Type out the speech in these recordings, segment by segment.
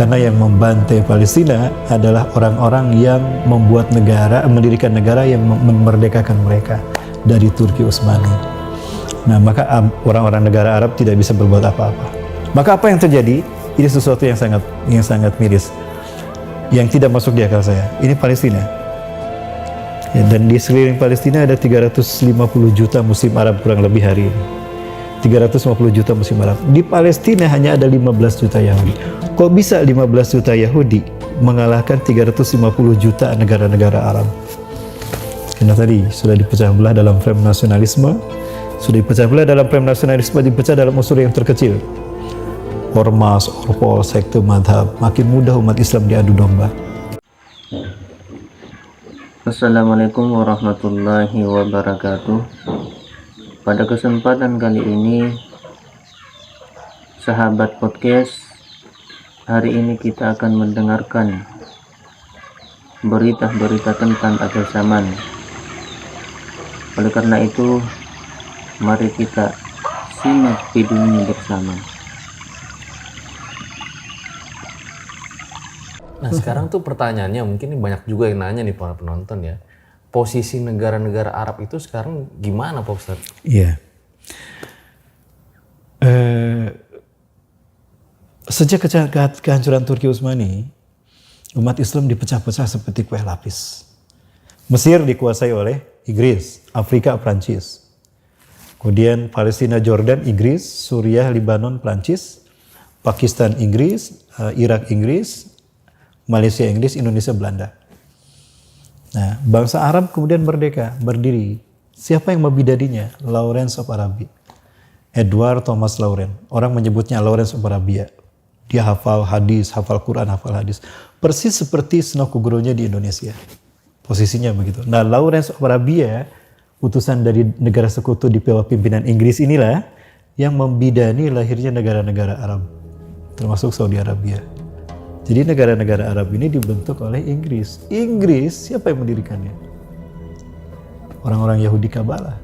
Karena yang membantai Palestina adalah orang-orang yang membuat negara, mendirikan negara yang memerdekakan mereka dari Turki Utsmani. Nah, maka orang-orang negara Arab tidak bisa berbuat apa-apa. Maka apa yang terjadi? Ini sesuatu yang sangat miris, yang tidak masuk di akal saya. Ini Palestina. Ya, dan di sekeliling Palestina ada 350 juta Muslim Arab kurang lebih hari ini. 350 juta Muslim Arab. Di Palestina hanya ada 15 juta Yahudi. Kok bisa 15 juta Yahudi mengalahkan 350 juta negara-negara Arab? Karena tadi sudah dipecah belah dalam frame nasionalisme, dipecah dalam unsur yang terkecil. Ormas, orpol, sekte, madhab. Makin mudah umat Islam diadu domba. Assalamualaikum warahmatullahi wabarakatuh. Pada kesempatan kali ini, sahabat podcast, hari ini kita akan mendengarkan berita-berita tentang akhir zaman. Oleh karena itu, mari kita simak videonya bersama. Nah, sekarang tuh pertanyaannya, mungkin banyak juga yang nanya nih para penonton ya. Posisi negara-negara Arab itu sekarang gimana, Pak Ustadz? Iya. Sejak kehancuran Turki Utsmani, umat Islam dipecah-pecah seperti kue lapis. Mesir dikuasai oleh Inggris, Afrika Prancis. Kemudian Palestina, Jordan, Inggris, Suriah, Libanon, Prancis, Pakistan, Inggris, Irak, Inggris, Malaysia, Inggris, Indonesia, Belanda. Nah, bangsa Arab kemudian merdeka, berdiri. Siapa yang membidadinya? Lawrence of Arabia. Edward Thomas Lawrence. Orang menyebutnya Lawrence of Arabia. Dia hafal hadis, hafal Quran, hafal hadis. Persis seperti Sunan Kudus di Indonesia. Posisinya begitu. Nah, Lawrence of Arabia, utusan dari negara sekutu di bawah pimpinan Inggris inilah yang membidani lahirnya negara-negara Arab. Termasuk Saudi Arabia. Jadi negara-negara Arab ini dibentuk oleh Inggris. Inggris, siapa yang mendirikannya? Orang-orang Yahudi Kabalah,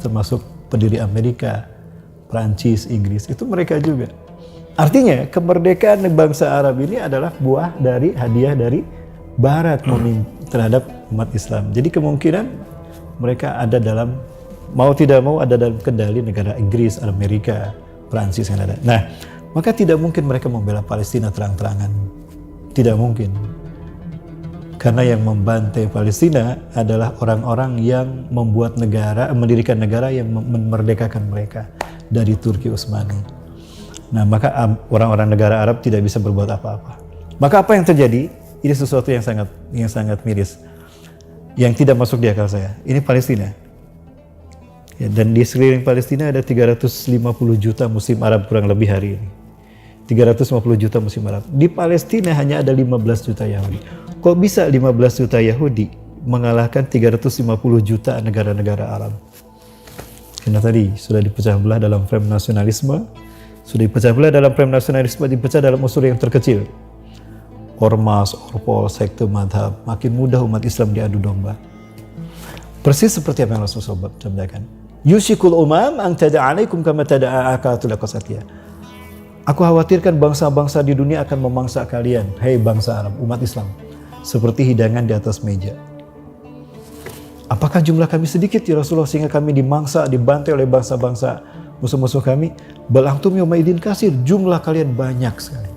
termasuk pendiri Amerika, Prancis, Inggris, itu mereka juga. Artinya kemerdekaan bangsa Arab ini adalah buah dari hadiah dari Barat terhadap umat Islam. Jadi kemungkinan mereka ada dalam, mau tidak mau ada dalam kendali negara Inggris, Amerika, Prancis yang ada. Nah, maka tidak mungkin mereka membela Palestina terang-terangan. Tidak mungkin. Karena yang membantai Palestina adalah orang-orang yang membuat negara, mendirikan negara yang memerdekakan mereka dari Turki Utsmani. Nah, maka orang-orang negara Arab tidak bisa berbuat apa-apa. Maka apa yang terjadi? Ini sesuatu yang sangat miris, yang tidak masuk di akal saya. Ini Palestina. Ya, dan di sekeliling Palestina ada 350 juta Muslim Arab kurang lebih hari ini. 350 juta Muslim Arab. Di Palestina hanya ada 15 juta Yahudi. Kok bisa 15 juta Yahudi mengalahkan 350 juta negara-negara Arab? Karena tadi sudah dipecah belah dalam frame nasionalisme, dipecah dalam unsur yang terkecil. Ormas, orpol, sekte, madhab. Makin mudah umat Islam diadu domba. Persis seperti apa yang Rasulullah sampaikan. Yushikul umam ang tada'alaikum kama tada'a akatul aqasatiyah. Aku khawatirkan bangsa-bangsa di dunia akan memangsa kalian, hei bangsa Arab, umat Islam, seperti hidangan di atas meja. Apakah jumlah kami sedikit ya Rasulullah sehingga kami dimangsa, dibantai oleh bangsa-bangsa musuh-musuh kami? Bal antum yawma idin kasir, jumlah kalian banyak sekali.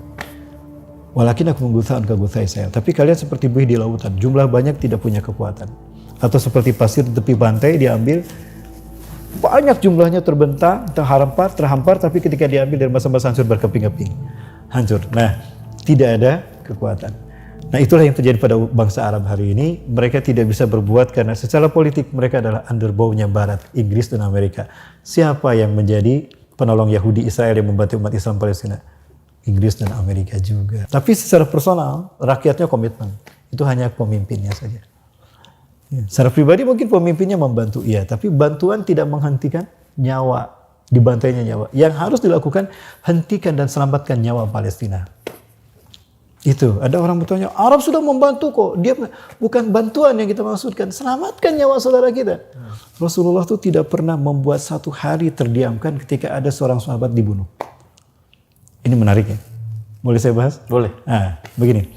Walakin aku mengguthaan keguthai saya. Tapi kalian seperti buih di lautan, jumlah banyak tidak punya kekuatan. Atau seperti pasir di tepi pantai diambil, banyak jumlahnya terbentang, terhampar, tapi ketika diambil dari masa-masa hancur berkeping-keping. Hancur. Nah, tidak ada kekuatan. Nah, itulah yang terjadi pada bangsa Arab hari ini. Mereka tidak bisa berbuat karena secara politik mereka adalah underbow-nya Barat, Inggris dan Amerika. Siapa yang menjadi penolong Yahudi Israel yang membantu umat Islam Palestina? Inggris dan Amerika juga. Tapi secara personal, rakyatnya komitmen. Itu hanya pemimpinnya saja. Ya, secara pribadi mungkin pemimpinnya membantu, iya, tapi bantuan tidak menghentikan nyawa, dibantainya nyawa. Yang harus dilakukan, hentikan dan selamatkan nyawa Palestina. Itu, ada orang bertanya, Arab sudah membantu kok, dia bukan bantuan yang kita maksudkan, selamatkan nyawa saudara kita. Rasulullah itu tidak pernah membuat satu hari terdiamkan ketika ada seorang sahabat dibunuh. Ini menariknya. Boleh saya bahas? Boleh. Begini.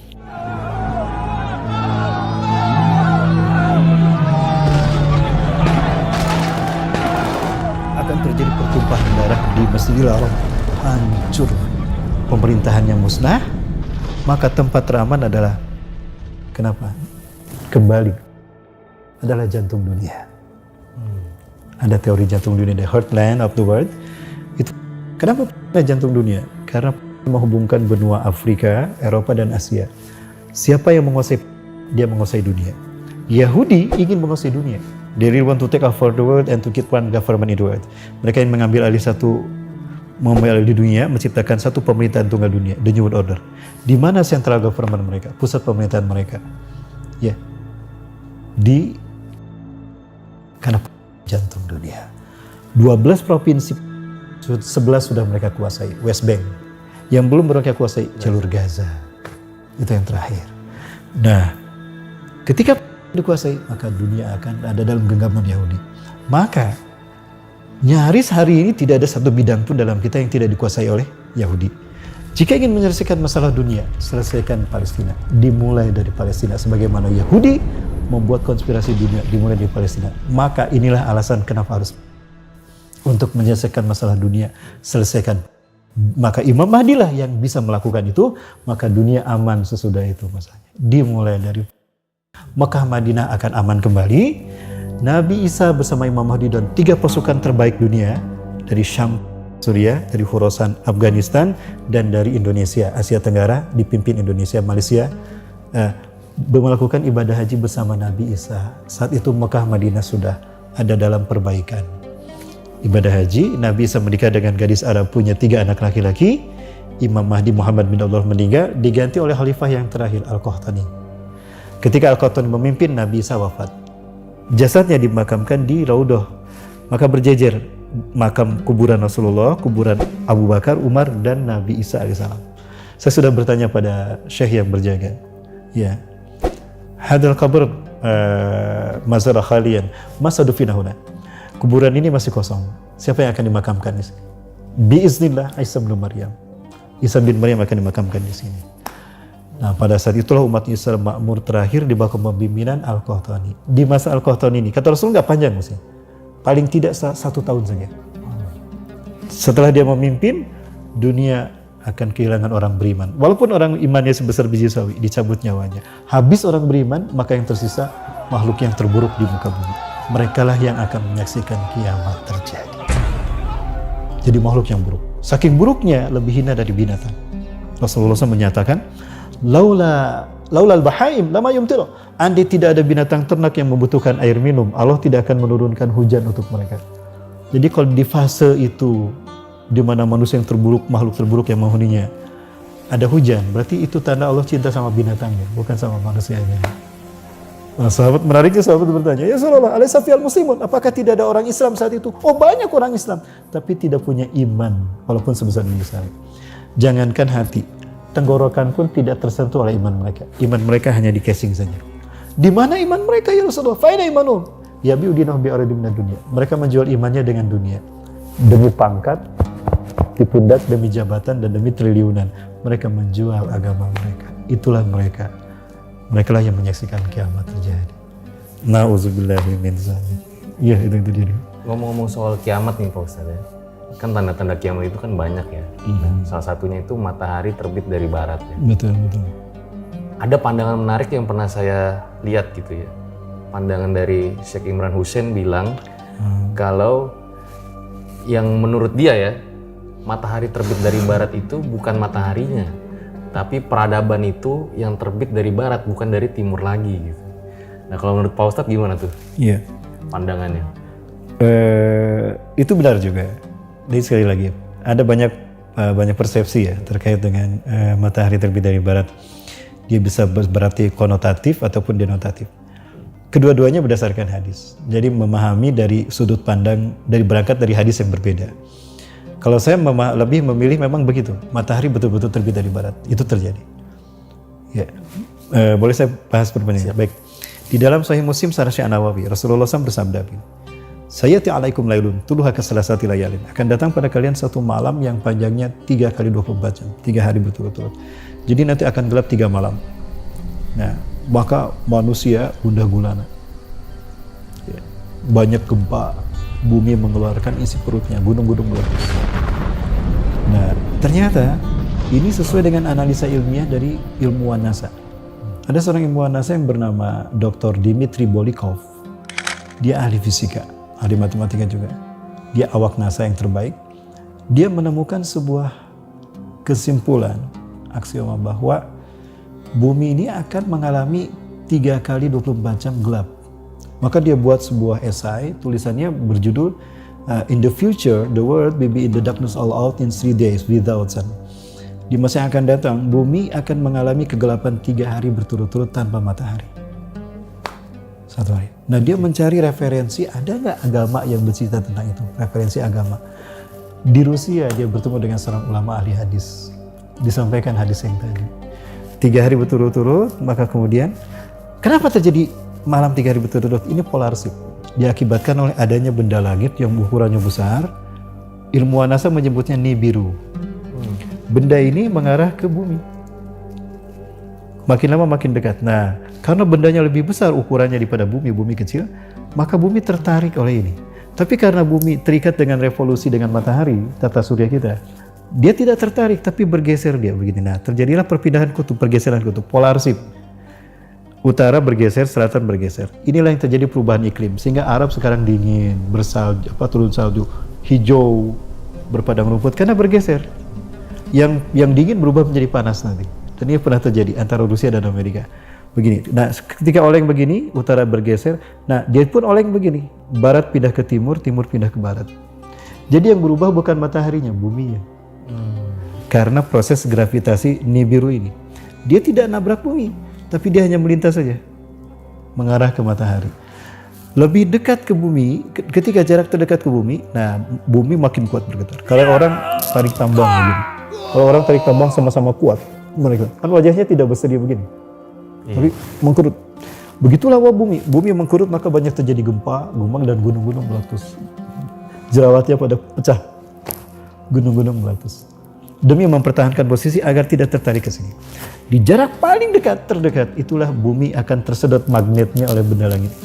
Akan terjadi pertumpahan darah di Masjidil Haram. Hancur. Pemerintahannya musnah. Maka tempat teraman adalah, kenapa? Kembali. Adalah jantung dunia. Ada teori jantung dunia, the heartland of the world. Itu kenapa jantung dunia? Karena menghubungkan benua Afrika, Eropa dan Asia. Siapa yang menguasai? Dia menguasai dunia. Yahudi ingin menguasai dunia. They really want to take over the world and to keep one government in the world. Mereka ingin mengambil alih di dunia, menciptakan satu pemerintahan tunggal dunia, the New World Order. Di mana central government mereka, pusat pemerintahan mereka? Ya, karena jantung dunia. 12 provinsi, 11 sudah mereka kuasai, West Bank. Yang belum mereka kuasai, jalur Gaza. Itu yang terakhir. Nah, ketika dikuasai, maka dunia akan ada dalam genggaman Yahudi. Maka, nyaris hari ini tidak ada satu bidang pun dalam kita yang tidak dikuasai oleh Yahudi. Jika ingin menyelesaikan masalah dunia, selesaikan Palestina. Dimulai dari Palestina. Sebagaimana Yahudi membuat konspirasi dunia dimulai dari Palestina. Maka inilah alasan kenapa harus untuk menyelesaikan masalah dunia, selesaikan. Maka Imam Mahdi lah yang bisa melakukan itu, maka dunia aman sesudah itu masanya. Dimulai dari Mekah, Madinah akan aman kembali. Nabi Isa bersama Imam Mahdi dan 3 pasukan terbaik dunia dari Syam, Suriah, dari Khorasan, Afghanistan, dan dari Indonesia, Asia Tenggara, dipimpin Indonesia, Malaysia, melakukan ibadah haji bersama Nabi Isa. Saat itu Mekah, Madinah sudah ada dalam perbaikan. Ibadah haji, Nabi Isa menikah dengan gadis Arab, punya 3 anak laki-laki. Imam Mahdi Muhammad bin Abdullah meninggal, diganti oleh khalifah yang terakhir, Al-Qahtani. Ketika Al-Qahtani memimpin, Nabi Isa wafat. Jasadnya dimakamkan di Raudhah. Maka berjejer makam kuburan Rasulullah, kuburan Abu Bakar, Umar, dan Nabi Isa alaihissalam. Saya sudah bertanya pada syekh yang berjaga. Ya, hadal qabr mazar khalian, masa dufina huna. Kuburan ini masih kosong. Siapa yang akan dimakamkan di sini? Biiznillah Isa bin Maryam. Isa bin Maryam akan dimakamkan di sini. Nah, pada saat itulah umat Islam makmur terakhir di bawah kepemimpinan Al-Qahtani. Di masa Al-Qahtani ini, kata Rasul nggak panjang mesti. Paling tidak 1 tahun saja. Setelah dia memimpin, dunia akan kehilangan orang beriman. Walaupun orang imannya sebesar biji sawi, dicabut nyawanya. Habis orang beriman, maka yang tersisa makhluk yang terburuk di muka bumi. Merekalah yang akan menyaksikan kiamat terjadi. Jadi makhluk yang buruk. Saking buruknya lebih hina dari binatang. Rasulullah SAW menyatakan, Laula al-bahaim lama yumtiru. Andai tidak ada binatang ternak yang membutuhkan air minum, Allah tidak akan menurunkan hujan untuk mereka. Jadi kalau di fase itu, di mana manusia yang terburuk, makhluk terburuk yang menghuninya, ada hujan, berarti itu tanda Allah cinta sama binatangnya, bukan sama manusianya. Nah, menariknya sahabat bertanya, ya Rasulullah, alaysa fil muslimun, apakah tidak ada orang Islam saat itu? Oh, banyak orang Islam, tapi tidak punya iman, walaupun sebesar biji sawi. Jangankan hati, tenggorokan pun tidak tersentuh oleh iman mereka. Iman mereka hanya di casing saja. Di mana iman mereka ya Rasulullah? Faina imanum yabi'udinahu bi'aradim minad dunya. Mereka menjual imannya dengan dunia. Demi pangkat, di pundak, demi jabatan, dan demi triliunan. Mereka menjual agama mereka. Itulah mereka. Mereka lah yang menyaksikan kiamat terjadi. Na'udzubillahi min dzalik. Iya, itu yang terjadi. Ngomong-ngomong soal kiamat nih Pak Ustadz ya. Kan tanda-tanda kiamat itu kan banyak ya. Salah satunya itu matahari terbit dari barat ya. Betul. Ada pandangan menarik yang pernah saya lihat gitu ya. Pandangan dari Syekh Imran Hussein bilang kalau yang menurut dia ya, matahari terbit dari barat itu bukan mataharinya, tapi peradaban itu yang terbit dari barat, bukan dari timur lagi gitu. Nah, kalau menurut Pak Ustadz gimana tuh? Iya. Pandangannya? Itu benar juga. Jadi sekali lagi, ada banyak persepsi ya terkait dengan matahari terbit dari barat. Dia bisa berarti konotatif ataupun denotatif. Kedua-duanya berdasarkan hadis. Jadi memahami dari sudut pandang, berangkat dari hadis yang berbeda. Kalau saya lebih memilih memang begitu. Matahari betul-betul terbit dari barat. Itu terjadi. Ya, boleh saya bahas perpanjang? Baik. Di dalam Sahih Muslim Syarah An-Nawawi, Rasulullah SAW bersabda, Sayati alaikum lailun tuluha kasalasati layalin. Akan datang pada kalian satu malam yang panjangnya 3 kali 24 jam, 3 hari berturut-turut. Jadi nanti akan gelap 3 malam. Nah, maka manusia gundah gulana. Ya, banyak gempa, bumi mengeluarkan isi perutnya, gunung-gunung meletus. Nah, ternyata ini sesuai dengan analisa ilmiah dari ilmuwan NASA. Ada seorang ilmuwan NASA yang bernama Dr. Dmitry Bolikov. Dia ahli fisika, ahli matematika juga. Dia awak NASA yang terbaik. Dia menemukan sebuah kesimpulan, aksioma bahwa bumi ini akan mengalami 3 kali 24 jam gelap. Maka dia buat sebuah esai, tulisannya berjudul In the future, the world will be in the darkness all out in 3 days without sun. Di masa yang akan datang, bumi akan mengalami kegelapan 3 hari berturut-turut tanpa matahari. 1 hari. Nah, dia mencari referensi, ada nggak agama yang bercerita tentang itu? Referensi agama. Di Rusia, dia bertemu dengan seorang ulama ahli hadis. Disampaikan hadis yang tadi. 3 hari berturut-turut, maka kemudian, kenapa terjadi malam 3 hari berturut-turut? Ini polar shift. Diakibatkan oleh adanya benda langit yang ukurannya besar. Ilmuwan NASA menyebutnya Nibiru. Benda ini mengarah ke bumi. Makin lama makin dekat. Nah, karena bendanya lebih besar ukurannya daripada bumi, bumi kecil, maka bumi tertarik oleh ini. Tapi karena bumi terikat dengan revolusi dengan matahari, tata surya kita, dia tidak tertarik, tapi bergeser dia begini. Nah, terjadilah perpindahan kutub, pergeseran kutub, polar shift. Utara bergeser, selatan bergeser. Inilah yang terjadi perubahan iklim, sehingga Arab sekarang dingin, bersalju, turun salju, hijau, berpadang rumput karena bergeser. Yang dingin berubah menjadi panas nanti. Dan ini pernah terjadi antara Rusia dan Amerika. Begini. Nah, ketika oleng begini, utara bergeser. Nah, dia pun oleng begini. Barat pindah ke timur, timur pindah ke barat. Jadi yang berubah bukan mataharinya, buminya. Karena proses gravitasi Nibiru ini. Dia tidak nabrak bumi, tapi dia hanya melintas saja. Mengarah ke matahari. Lebih dekat ke bumi, ketika jarak terdekat ke bumi, nah bumi makin kuat bergetar. Kalau orang tarik tambang begini. Kalau orang tarik tambang sama-sama kuat. Mereka kan wajahnya tidak bersedia begini, tapi mengkerut. Begitulah bumi mengkerut, maka banyak terjadi gempa, gelombang dan gunung-gunung meletus. Jerawatnya pada pecah, gunung-gunung meletus. Demi mempertahankan posisi agar tidak tertarik ke sini. Di jarak paling terdekat, itulah bumi akan tersedot magnetnya oleh benda langit.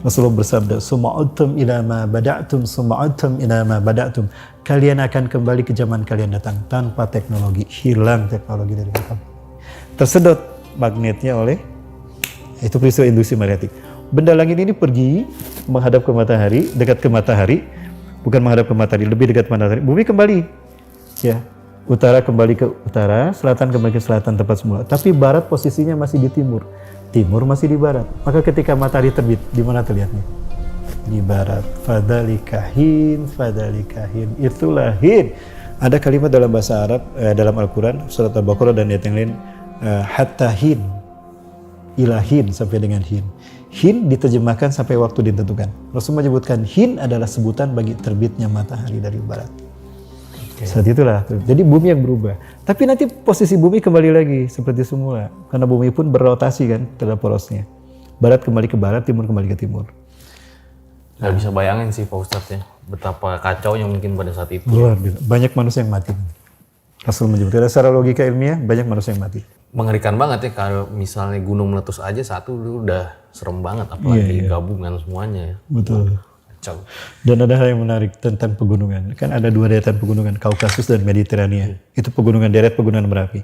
Rasulullah bersabda, "Suma'udtum ila ma bada'tum, suma'udtum ila ma bada'tum." Kalian akan kembali ke zaman kalian datang tanpa teknologi, hilang teknologi dari mereka. Tersedot magnetnya oleh itu peristiwa induksi magnetik. Benda langit ini pergi menghadap ke matahari, dekat ke matahari, bukan menghadap ke matahari, lebih dekat ke matahari. Bumi kembali, ya, utara kembali ke utara, selatan kembali ke selatan tempat semula. Tapi barat posisinya masih di timur, timur masih di barat. Maka ketika matahari terbit, di mana terlihatnya? Di barat. Fadhalika hin, itulah hin. Ada kalimat dalam bahasa Arab, dalam Al-Quran, surat Al-Baqarah dan ayat yang lain, hatta hin, ilahin sampai dengan hin. Hin diterjemahkan sampai waktu ditentukan. Rasulullah menyebutkan hin adalah sebutan bagi terbitnya matahari dari barat. Saat itulah. Jadi bumi yang berubah. Tapi nanti posisi bumi kembali lagi seperti semula. Karena bumi pun berrotasi kan terhadap porosnya. Barat kembali ke barat, timur kembali ke timur. Nggak bisa bayangin sih Pak Ustadz ya, betapa kacaunya mungkin pada saat itu. Luar biasa. Banyak manusia yang mati. Rasul menyebutkan secara logika ilmiah, banyak manusia yang mati. Mengerikan banget ya kalau misalnya gunung meletus aja satu itu udah serem banget, apalagi gabungan semuanya ya. Betul. Kacau. Dan ada hal yang menarik tentang pegunungan. Kan ada 2 deretan pegunungan, Kaukasus dan Mediterania. Itu pegunungan, deret pegunungan berapi.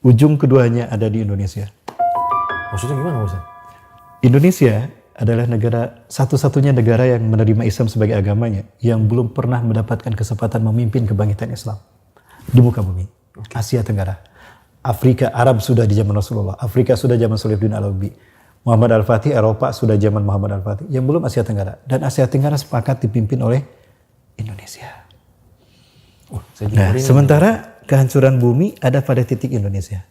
Ujung keduanya ada di Indonesia. Maksudnya gimana Ustadz? Indonesia adalah satu-satunya negara yang menerima Islam sebagai agamanya yang belum pernah mendapatkan kesempatan memimpin kebangkitan Islam di muka bumi. Asia Tenggara, Afrika, Arab sudah di zaman Rasulullah, Afrika sudah zaman Salahuddin Al-Ayyubi, Muhammad Al-Fatih, Eropa sudah zaman Muhammad Al-Fatih, yang belum Asia Tenggara. Dan Asia Tenggara sepakat dipimpin oleh Indonesia. Nah, sementara kehancuran bumi ada pada titik Indonesia.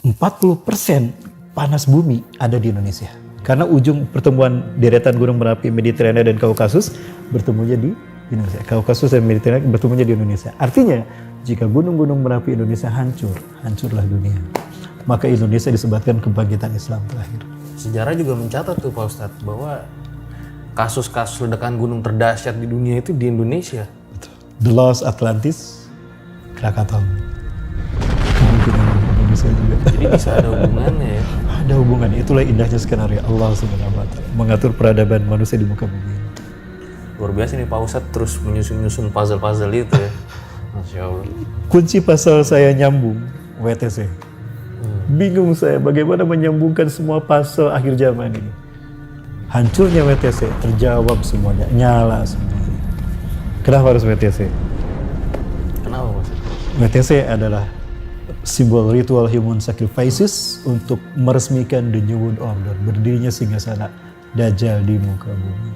40% panas bumi ada di Indonesia. Karena ujung pertemuan deretan gunung berapi Mediterania dan Kaukasus bertemunya di Indonesia. Kaukasus dan Mediterania bertemunya di Indonesia. Artinya, jika gunung-gunung berapi Indonesia hancur, hancurlah dunia. Maka Indonesia disebabkan kebangkitan Islam terakhir. Sejarah juga mencatat tuh Pak Ustadz bahwa kasus-kasus ledakan gunung terdahsyat di dunia itu di Indonesia. The Lost Atlantis, Krakatau. Kemungkinan di Indonesia juga. Jadi bisa ada hubungannya ya. Ada hubungannya. Itulah indahnya skenario Allah Subhanahu wa Ta'ala mengatur peradaban manusia di muka bumi. Luar biasa nih Pak Ustadz terus menyusun puzzle-puzzle itu ya. Masya Allah. Kunci pasal saya nyambung WTC. Bingung saya bagaimana menyambungkan semua puzzle akhir zaman ini. Hancurnya WTC terjawab semuanya, nyala semuanya. Kenapa harus WTC? Kenapa Mas? WTC adalah simbol ritual human sacrifices untuk meresmikan the New World Order, berdirinya singgasana Dajjal di muka bumi.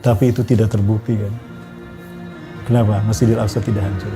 Tapi itu tidak terbukti kan? Kenapa Masjidil Aqsa tidak hancur?